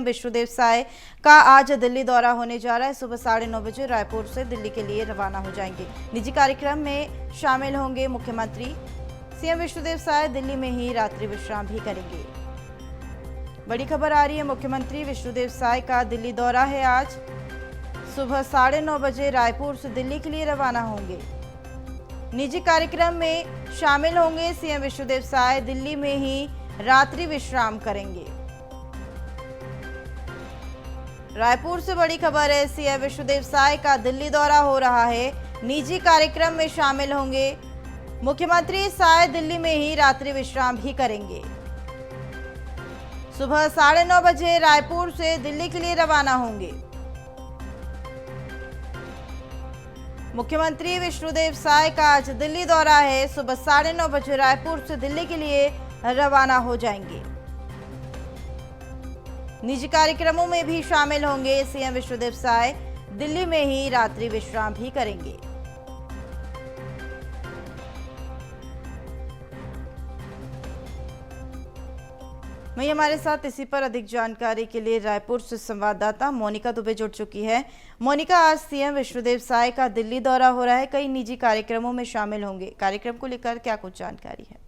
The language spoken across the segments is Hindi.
विष्णुदेव साय का आज दिल्ली दौरा होने जा रहा है। सुबह 9:30 बजे रायपुर से दिल्ली के लिए रवाना हो जाएंगे। निजी कार्यक्रम में शामिल होंगे मुख्यमंत्री। सीएम विष्णुदेव साय दिल्ली में ही रात्रि विश्राम भी करेंगे। बड़ी खबर आ रही है, मुख्यमंत्री विष्णुदेव साय का दिल्ली दौरा है। आज सुबह 9:30 बजे रायपुर से दिल्ली के लिए रवाना होंगे। निजी कार्यक्रम में शामिल होंगे। सीएम विष्णुदेव साय दिल्ली में ही रात्रि विश्राम करेंगे। रायपुर से बड़ी खबर है, सीएम विष्णुदेव साय का दिल्ली दौरा हो रहा है। निजी कार्यक्रम में शामिल होंगे मुख्यमंत्री। साय दिल्ली में ही रात्रि विश्राम भी करेंगे। सुबह 9:30 बजे रायपुर से दिल्ली के लिए रवाना होंगे। मुख्यमंत्री विष्णुदेव साय का आज दिल्ली दौरा है। सुबह 9:30 बजे रायपुर से दिल्ली के लिए रवाना हो जाएंगे। निजी कार्यक्रमों में भी शामिल होंगे। सीएम विष्णुदेव साय दिल्ली में ही रात्रि विश्राम भी करेंगे। वहीं हमारे साथ इसी पर अधिक जानकारी के लिए रायपुर से संवाददाता मोनिका दुबे जुड़ चुकी है। मोनिका, आज सीएम विष्णुदेव साय का दिल्ली दौरा हो रहा है, कई निजी कार्यक्रमों में शामिल होंगे। कार्यक्रम को लेकर क्या कुछ जानकारी है?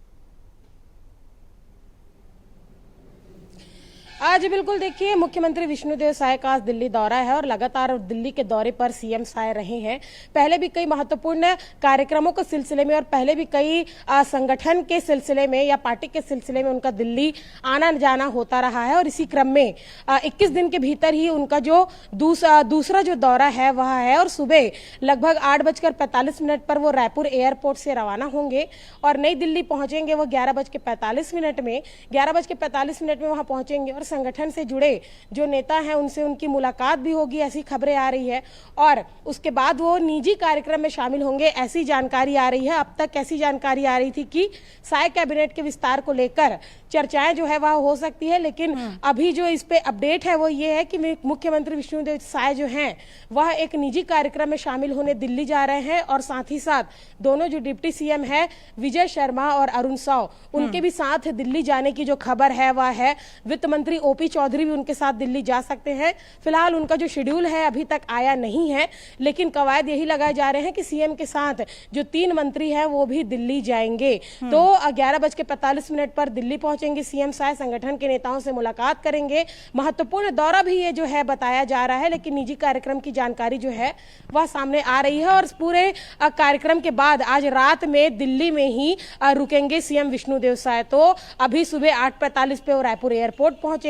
आज बिल्कुल देखिए, मुख्यमंत्री विष्णुदेव साय का आज दिल्ली दौरा है और लगातार दिल्ली के दौरे पर सीएम साय रहे हैं। पहले भी कई महत्वपूर्ण कार्यक्रमों के सिलसिले में और पहले भी कई संगठन के सिलसिले में या पार्टी के सिलसिले में उनका दिल्ली आना जाना होता रहा है। और इसी क्रम में 21 दिन के भीतर ही उनका जो दूसरा जो दौरा है वह है। और सुबह लगभग 8:45 पर वो रायपुर एयरपोर्ट से रवाना होंगे और नई दिल्ली पहुंचेंगे। वो 11:45 में 11:45 में वहां पहुंचेंगे और संगठन से जुड़े जो नेता हैं उनसे उनकी मुलाकात भी होगी, ऐसी खबरें आ रही है। और उसके बाद वो निजी कार्यक्रम में शामिल होंगे, ऐसी जानकारी आ रही है। अब तक ऐसी जानकारी आ रही थी कि साय कैबिनेट के विस्तार को लेकर चर्चाएं जो है वह हो सकती है, लेकिन अभी जो इस पे अपडेट है वो ये है कि मुख्यमंत्री विष्णुदेव साय जो हैं वह एक निजी कार्यक्रम में शामिल होने दिल्ली जा रहे हैं। और साथ ही साथ दोनों जो डिप्टी सीएम है विजय शर्मा और अरुण साव, उनके भी साथ दिल्ली जाने की जो खबर है वह है। वित्त मंत्री ओपी चौधरी भी उनके साथ दिल्ली जा सकते हैं। फिलहाल उनका जो शेड्यूल है अभी तक आया नहीं है, लेकिन कवायद यही लगाए जा रहे हैं कि सीएम के साथ जो 3 मंत्री हैं वो भी दिल्ली जाएंगे। तो 11:45 पर दिल्ली पहुंचेंगे सीएम साय, संगठन के नेताओं से मुलाकात करेंगे। महत्वपूर्ण दौरा भी ये जो है बताया जा रहा है, लेकिन निजी कार्यक्रम की जानकारी जो है वह सामने आ रही है। और इस पूरे कार्यक्रम के बाद आज रात में दिल्ली में ही रुकेंगे सीएम विष्णुदेव साय। तो अभी सुबह 8:45 पे वो रायपुर एयरपोर्ट पहुंचेंगे,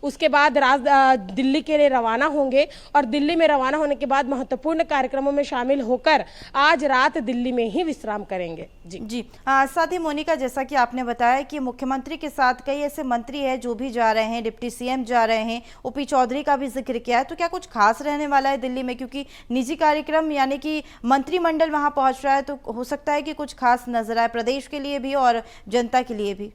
उसके बाद दिल्ली के लिए रवाना होंगे और दिल्ली में रवाना होने के बाद महत्वपूर्ण कार्यक्रमों में शामिल होकर आज रात दिल्ली में ही विश्राम करेंगे। जी साथ ही मोनिका, जैसा कि आपने बताया कि मुख्यमंत्री के साथ कई ऐसे मंत्री हैं जो भी जा रहे हैं, डिप्टी सीएम जा रहे हैं, ओपी चौधरी का भी जिक्र किया है, तो क्या कुछ खास रहने वाला है दिल्ली में? क्योंकि निजी कार्यक्रम यानी कि मंत्रिमंडल वहां पहुंच रहा है, तो हो सकता है कि कुछ खास नजर आए प्रदेश के लिए भी और जनता के लिए भी।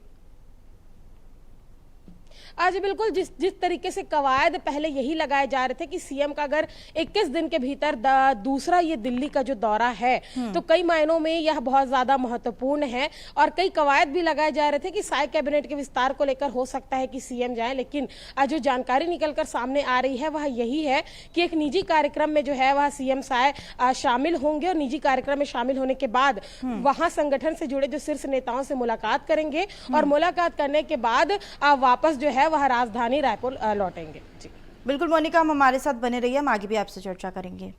आज बिल्कुल जिस तरीके से कवायद पहले यही लगाए जा रहे थे कि सीएम का अगर 21 दिन के भीतर दूसरा ये दिल्ली का जो दौरा है तो कई मायनों में यह बहुत ज्यादा महत्वपूर्ण है। और कई कवायद भी लगाए जा रहे थे कि साय कैबिनेट के विस्तार को लेकर हो सकता है कि सीएम जाए, लेकिन आज जो जानकारी निकलकर सामने आ रही है वह यही है कि एक निजी कार्यक्रम में जो है वह सीएम साय शामिल होंगे और निजी कार्यक्रम में शामिल होने के बाद वहां संगठन से जुड़े जो शीर्ष नेताओं से मुलाकात करेंगे और मुलाकात करने के बाद वापस जो है वह राजधानी रायपुर लौटेंगे। जी बिल्कुल मोनिका, हम हमारे साथ बने रहिए, हम आगे भी आपसे चर्चा करेंगे।